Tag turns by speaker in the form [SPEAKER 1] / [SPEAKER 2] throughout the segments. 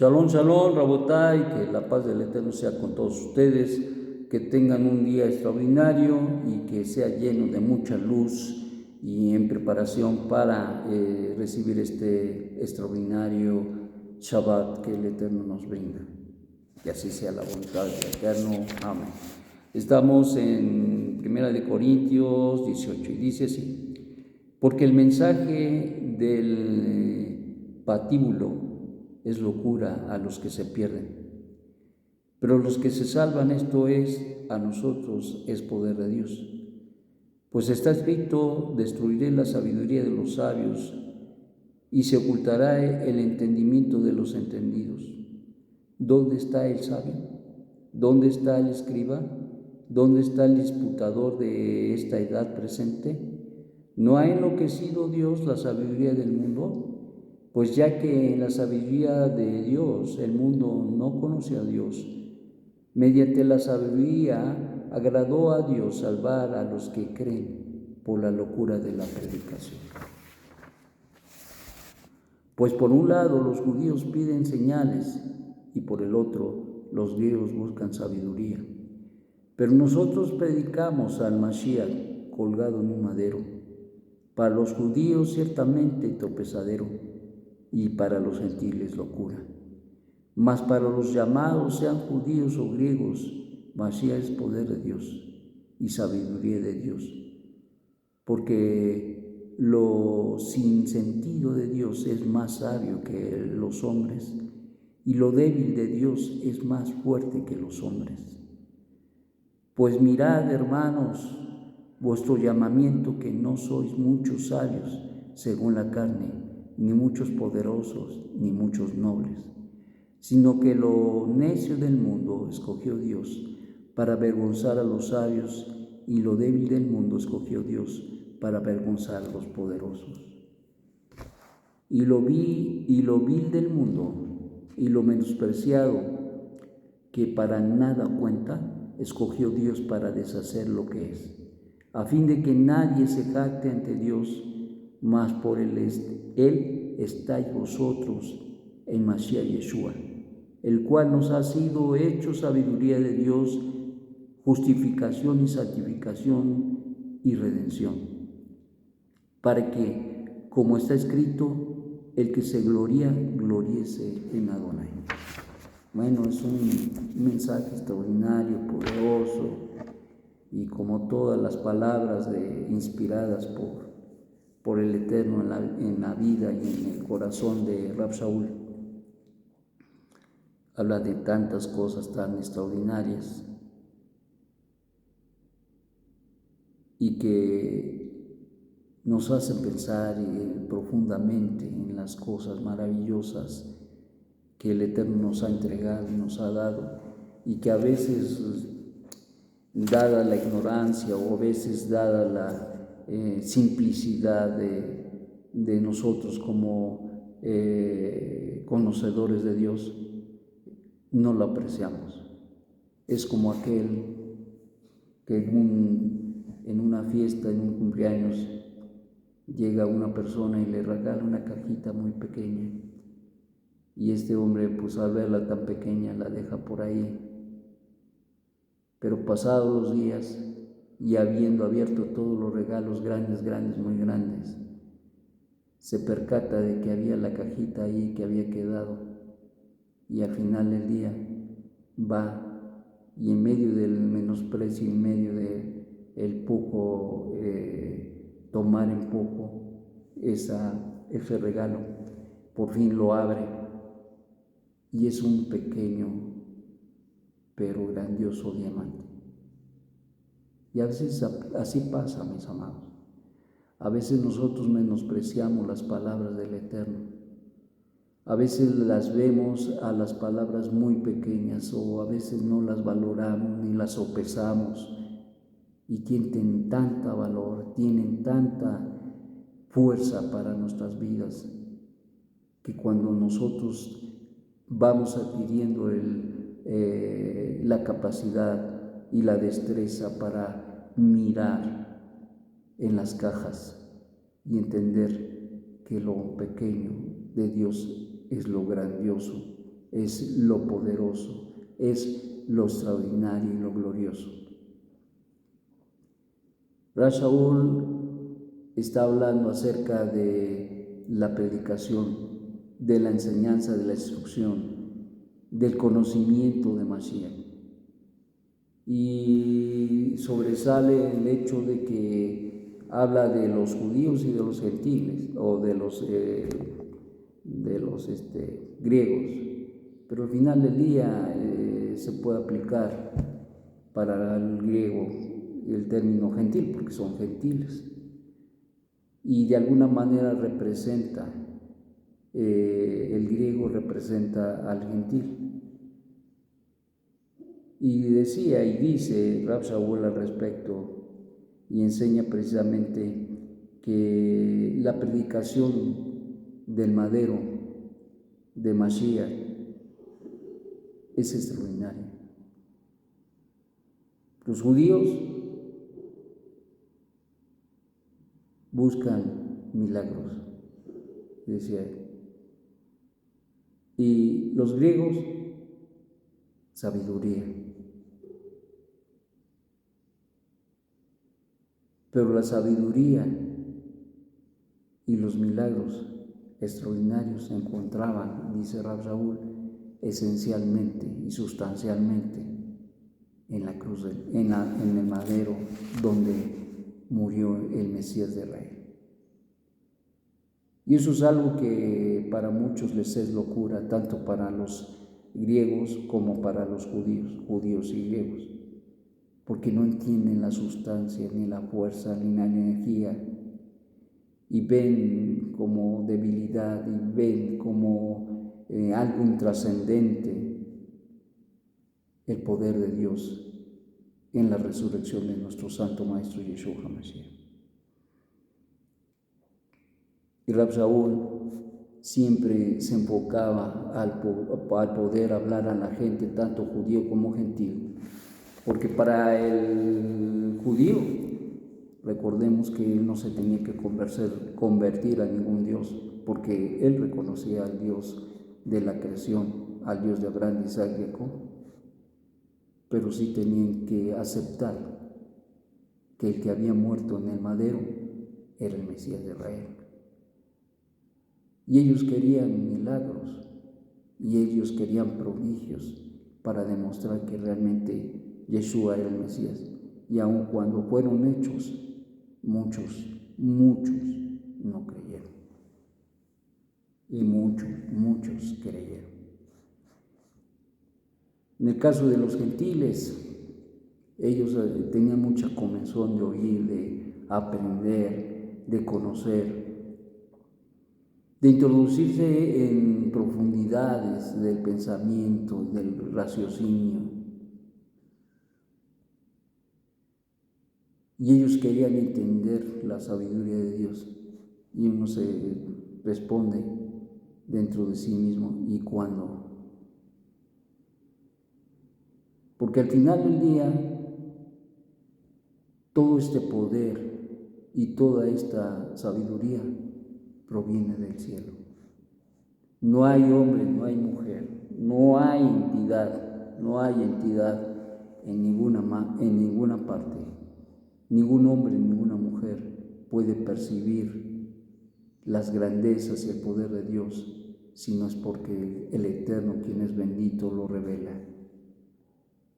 [SPEAKER 1] Shalom, shalom, Rabotai, que la paz del Eterno sea con todos ustedes, que tengan un día extraordinario y que sea lleno de mucha luz y en preparación para recibir este extraordinario Shabbat que el Eterno nos brinda. Que así sea la voluntad del Eterno. Amén. Estamos en 1 Corintios 18 y dice así: porque el mensaje del patíbulo es locura a los que se pierden, pero los que se salvan, esto es, a nosotros es poder de Dios. Pues está escrito: destruiré la sabiduría de los sabios y se ocultará el entendimiento de los entendidos. ¿Dónde está el sabio? ¿Dónde está el escriba? ¿Dónde está el disputador de esta edad presente? ¿No ha enloquecido Dios la sabiduría del mundo? Pues ya que en la sabiduría de Dios el mundo no conoce a Dios, mediante la sabiduría agradó a Dios salvar a los que creen por la locura de la predicación. Pues por un lado los judíos piden señales y por el otro los griegos buscan sabiduría. Pero nosotros predicamos al Mashiach colgado en un madero, para los judíos ciertamente tropezadero y para los gentiles locura. Mas para los llamados, sean judíos o griegos, Mashiach es poder de Dios y sabiduría de Dios. Porque lo sin sentido de Dios es más sabio que los hombres, y lo débil de Dios es más fuerte que los hombres. Pues mirad, hermanos, vuestro llamamiento, que no sois muchos sabios según la carne, ni muchos poderosos, ni muchos nobles, sino que lo necio del mundo escogió Dios para avergonzar a los sabios, y lo débil del mundo escogió Dios para avergonzar a los poderosos. Y lo vil del mundo y lo menospreciado, que para nada cuenta, escogió Dios para deshacer lo que es, a fin de que nadie se jacte ante Dios, mas por Él estáis vosotros en Mashiach Yeshua, el cual nos ha sido hecho sabiduría de Dios, justificación y santificación y redención, para que, como está escrito, el que se gloría, gloriese en Adonai. Bueno, es un mensaje extraordinario, poderoso, y como todas las palabras inspiradas por el Eterno en la vida y en el corazón de Rab Shaul, habla de tantas cosas tan extraordinarias y que nos hacen pensar profundamente en las cosas maravillosas que el Eterno nos ha entregado y nos ha dado, y que a veces, dada la ignorancia o a veces dada la simplicidad de nosotros como conocedores de Dios, no lo apreciamos. Es como aquel que en una fiesta, en un cumpleaños, llega una persona y le regala una cajita muy pequeña, y este hombre, pues al verla tan pequeña, la deja por ahí. Pero pasados los días y habiendo abierto todos los regalos grandes, muy grandes, se percata de que había la cajita ahí que había quedado, y al final del día va y en medio del menosprecio, en medio del poco, tomar en poco ese regalo, por fin lo abre, y es un pequeño pero grandioso diamante. Y a veces así pasa, mis amados. A veces nosotros menospreciamos las palabras del Eterno. A veces las vemos a las palabras muy pequeñas, o a veces no las valoramos ni las sopesamos, y tienen tanta valor, tienen tanta fuerza para nuestras vidas, que cuando nosotros vamos adquiriendo la capacidad y la destreza para mirar en las cajas y entender que lo pequeño de Dios es lo grandioso es lo poderoso, es lo extraordinario y lo glorioso. Rab Shaul está hablando acerca de la predicación, de la enseñanza, de la instrucción, del conocimiento de Mashiach. Y sobresale el hecho de que habla de los judíos y de los gentiles, o de los griegos, pero al final del día se puede aplicar para el griego el término gentil, porque son gentiles, y de alguna manera representa, el griego representa al gentil. Y decía y dice Rab Shaul al respecto, y enseña precisamente que la predicación del madero de Mashiach es extraordinaria. Los judíos buscan milagros, decía él, y los griegos sabiduría. Pero la sabiduría y los milagros extraordinarios se encontraban, dice Rab Shaul, esencialmente y sustancialmente en la cruz, en el madero donde murió el Mesías de Israel. Y eso es algo que para muchos les es locura, tanto para los griegos como para los judíos y griegos, porque no entienden la sustancia, ni la fuerza, ni la energía, y ven como debilidad, y ven como algo intrascendente el poder de Dios en la resurrección de nuestro Santo Maestro Yeshua HaMashiach. Y Rab Shaul siempre se enfocaba al poder hablar a la gente, tanto judío como gentil, porque para el judío, recordemos que él no se tenía que convertir a ningún Dios, porque él reconocía al Dios de la creación, al Dios de Abraham, Isaac y Jacob, pero sí tenían que aceptar que el que había muerto en el madero era el Mesías de Israel. Y ellos querían milagros, y ellos querían prodigios para demostrar que realmente Yeshua era el Mesías. Y aun cuando fueron hechos, muchos no creyeron. Y muchos creyeron. En el caso de los gentiles, ellos tenían mucha comezón de oír, de aprender, de conocer, de introducirse en profundidades del pensamiento, del raciocinio. Y ellos querían entender la sabiduría de Dios. Y uno se responde dentro de sí mismo, ¿y cuándo? Porque al final del día, todo este poder y toda esta sabiduría proviene del cielo. No hay hombre, no hay mujer, no hay entidad en ninguna parte. Ningún hombre, ninguna mujer puede percibir las grandezas y el poder de Dios si no es porque el Eterno, quien es bendito, lo revela.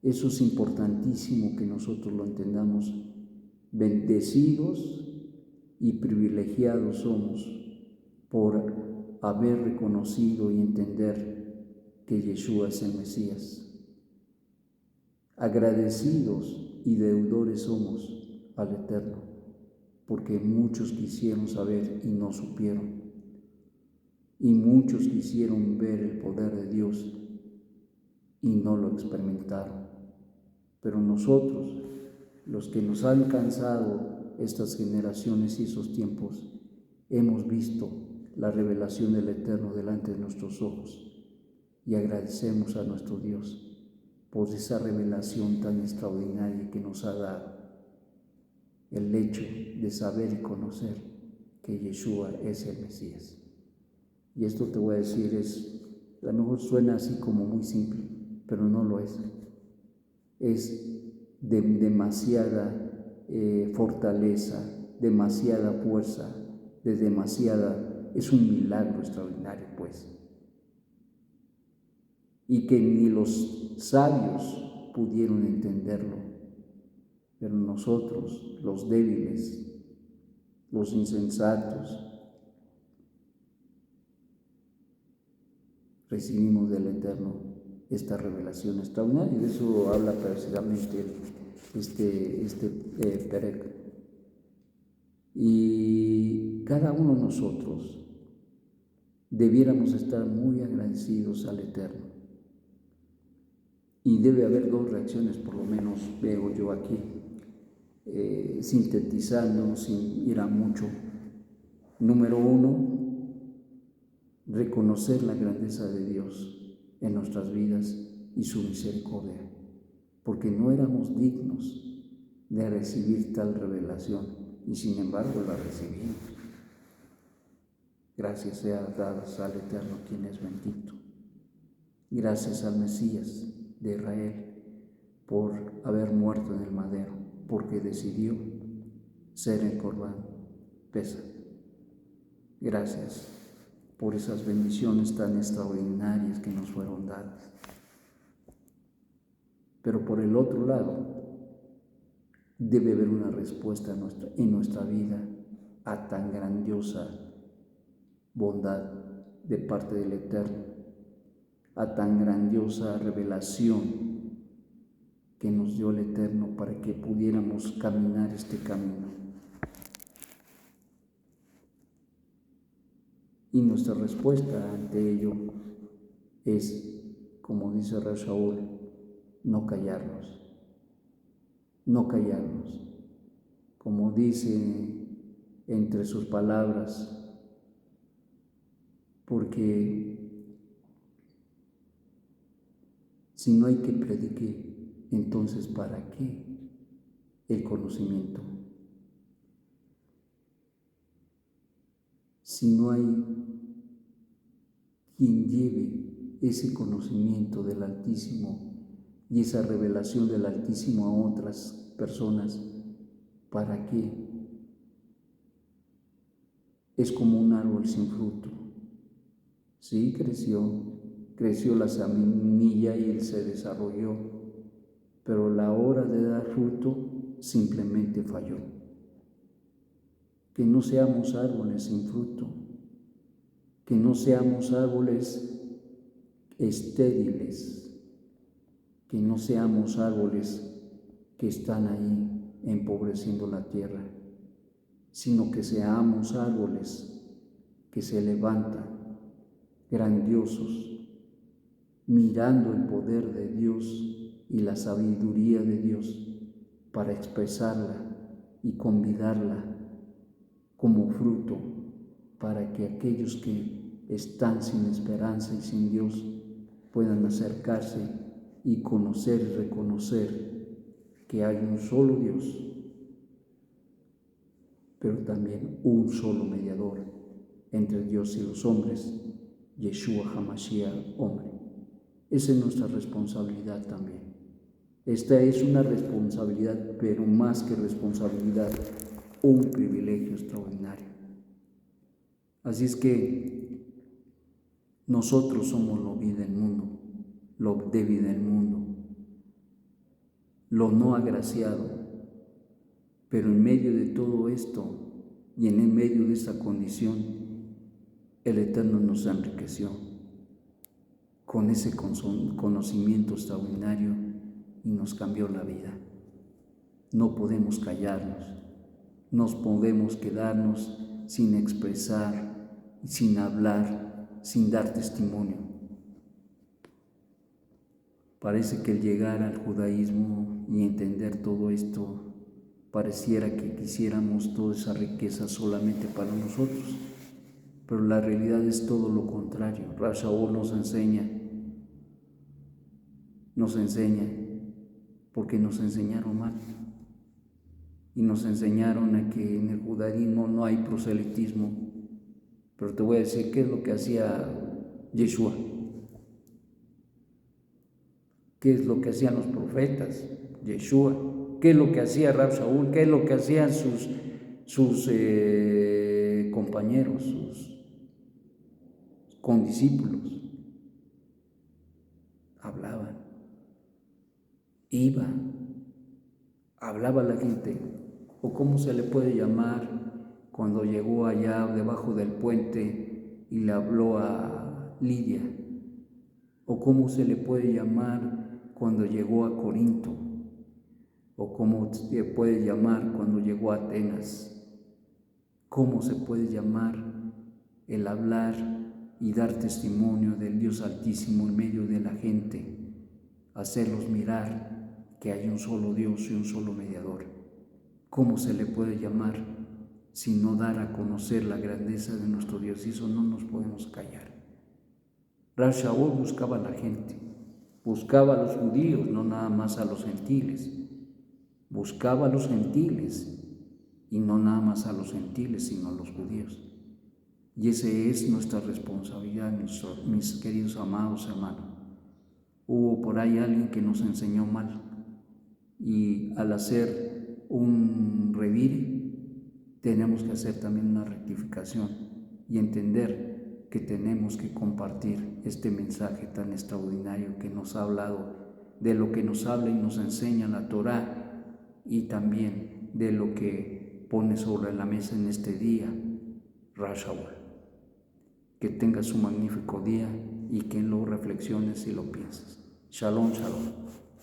[SPEAKER 1] Eso es importantísimo que nosotros lo entendamos. Bendecidos y privilegiados somos por haber reconocido y entender que Yeshua es el Mesías. Agradecidos y deudores somos al Eterno, porque muchos quisieron saber y no supieron, y muchos quisieron ver el poder de Dios y no lo experimentaron. Pero nosotros, los que nos han alcanzado estas generaciones y esos tiempos, hemos visto la revelación del Eterno delante de nuestros ojos y agradecemos a nuestro Dios por esa revelación tan extraordinaria que nos ha dado, el hecho de saber y conocer que Yeshua es el Mesías. Y esto te voy a decir, es A lo mejor suena así como muy simple, pero no lo es. Es de demasiada fortaleza, demasiada fuerza, es un milagro extraordinario, pues. Y que ni los sabios pudieron entenderlo, pero nosotros, los débiles, los insensatos, recibimos del Eterno esta revelación extraordinaria, y de eso habla precisamente Perec. Y cada uno de nosotros debiéramos estar muy agradecidos al Eterno. Y debe haber dos reacciones, por lo menos veo yo aquí, sintetizando sin ir a mucho. Número uno, reconocer la grandeza de Dios en nuestras vidas y su misericordia, porque no éramos dignos de recibir tal revelación y sin embargo la recibimos. Gracias sea dadas al Eterno, quien es bendito. Gracias al Mesías de Israel por haber muerto en el madero, porque decidió ser el Corbán Pesaj. Gracias por esas bendiciones tan extraordinarias que nos fueron dadas. Pero por el otro lado, debe haber una respuesta en nuestra vida a tan grandiosa bondad de parte del Eterno, a tan grandiosa revelación que nos dio el Eterno para que pudiéramos caminar este camino. Y nuestra respuesta ante ello es, como dice Rab Shaul, no callarnos, como dice entre sus palabras, porque si no hay que predicar, entonces ¿para qué el conocimiento? Si no hay quien lleve ese conocimiento del Altísimo y esa revelación del Altísimo a otras personas, ¿para qué? Es como un árbol sin fruto. Sí, creció la semilla y él se desarrolló, pero la hora de dar fruto simplemente falló. Que no seamos árboles sin fruto, que no seamos árboles estériles, que no seamos árboles que están ahí empobreciendo la tierra, sino que seamos árboles que se levantan grandiosos, mirando el poder de Dios y la sabiduría de Dios para expresarla y convidarla como fruto para que aquellos que están sin esperanza y sin Dios puedan acercarse y conocer y reconocer que hay un solo Dios, pero también un solo mediador entre Dios y los hombres, Yeshua HaMashiach, hombre. Esa es nuestra responsabilidad también. Esta es una responsabilidad, pero más que responsabilidad, un privilegio extraordinario. Así es que nosotros somos lo vil del mundo, lo débil del mundo, lo no agraciado, pero en medio de todo esto y en el medio de esta condición, el Eterno nos enriqueció con ese conocimiento extraordinario y nos cambió la vida. No podemos callarnos, no podemos quedarnos sin expresar, sin hablar, sin dar testimonio. Parece que el llegar al judaísmo y entender todo esto, pareciera que quisiéramos toda esa riqueza solamente para nosotros, pero la realidad es todo lo contrario. Rab Shaul nos enseña, porque nos enseñaron mal. Y nos enseñaron a que en el judaísmo no hay proselitismo. Pero te voy a decir qué es lo que hacía Yeshua. ¿Qué es lo que hacían los profetas? Yeshua. ¿Qué es lo que hacía Rab Shaul? ¿Qué es lo que hacían sus compañeros, sus condiscípulos? Hablaban, iba, hablaba a la gente. ¿O cómo se le puede llamar cuando llegó allá debajo del puente y le habló a Lidia? ¿O cómo se le puede llamar cuando llegó a Corinto? ¿O cómo se puede llamar cuando llegó a Atenas? ¿Cómo se puede llamar el hablar y dar testimonio del Dios Altísimo en medio de la gente? Hacerlos mirar que hay un solo Dios y un solo mediador. ¿Cómo se le puede llamar sino dar a conocer la grandeza de nuestro Dios? Y eso no nos podemos callar. Rab Shaul buscaba a la gente, buscaba a los judíos, no nada más a los gentiles. Buscaba a los gentiles y no nada más a los gentiles, sino a los judíos. Y esa es nuestra responsabilidad, mis queridos amados hermanos. Hubo por ahí alguien que nos enseñó mal y al hacer un revire tenemos que hacer también una rectificación y entender que tenemos que compartir este mensaje tan extraordinario que nos ha hablado, de lo que nos habla y nos enseña la Torá y también de lo que pone sobre la mesa en este día Rab Shaul. Que tengas un magnífico día y que lo reflexiones y lo pienses. Shalom, shalom.